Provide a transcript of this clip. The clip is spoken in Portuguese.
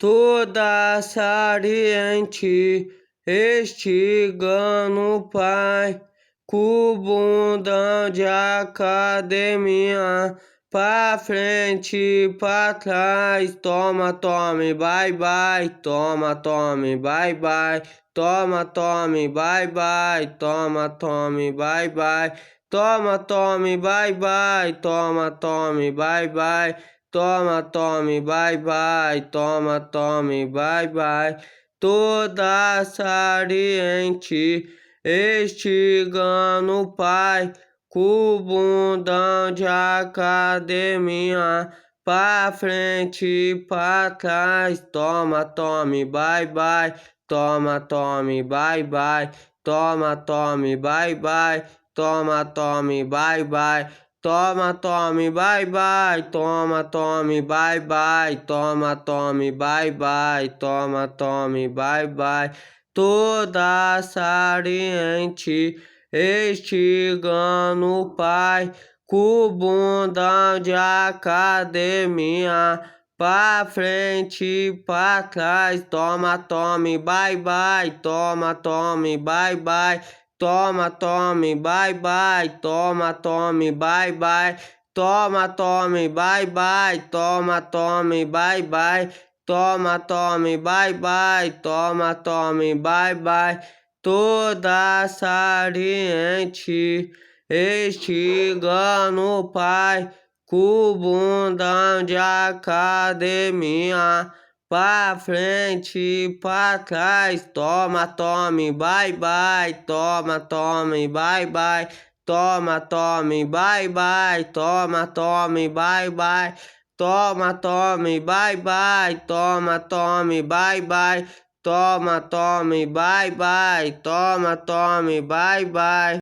toda saliente, estigando o pai, com bundão de academia, pra frente, pra trás, toma, tome, bye, bye, toma, tome, bye, bye, toma, tome, bye, bye, toma, tome, bye, bye, toma, tome, bye, bye, toma, tome, bye, bye, toma, tome, bye, bye, toma, tome, bye, bye, toda saliente, estigando o pai, com bundão de academia, pra frente, pra trás, toma, tome, bye, bye, toma, tome, bye, bye, toma, tome, bye, bye, toma, tome, bye, bye, toma, tome, bye, bye, toma, tome, bye, bye, toma, tome, bye, bye, toma, tome, bye, bye, toda saliente, estigando o pai, com bundão de academia, pra frente, pra trás, toma, tome, bye, bye, toma, tome, bye, bye, toma, tome, bye, bye, toma, tome, bye, bye, toma, tome, bye, bye, toma, tome, bye, bye, toma, tome, bye, bye, toma, tome, bye, bye, toda saliente, estigando o pai, com bundão de academia, pra frente, pra trás, toma, tome, bye, bye, toma, tome, bye, bye, toma, tome, bye, bye, toma, tome, bye, bye, toma, tome, bye, bye, toma, tome, bye, bye, toma, tome, bye, bye, toma, tome, bye, bye.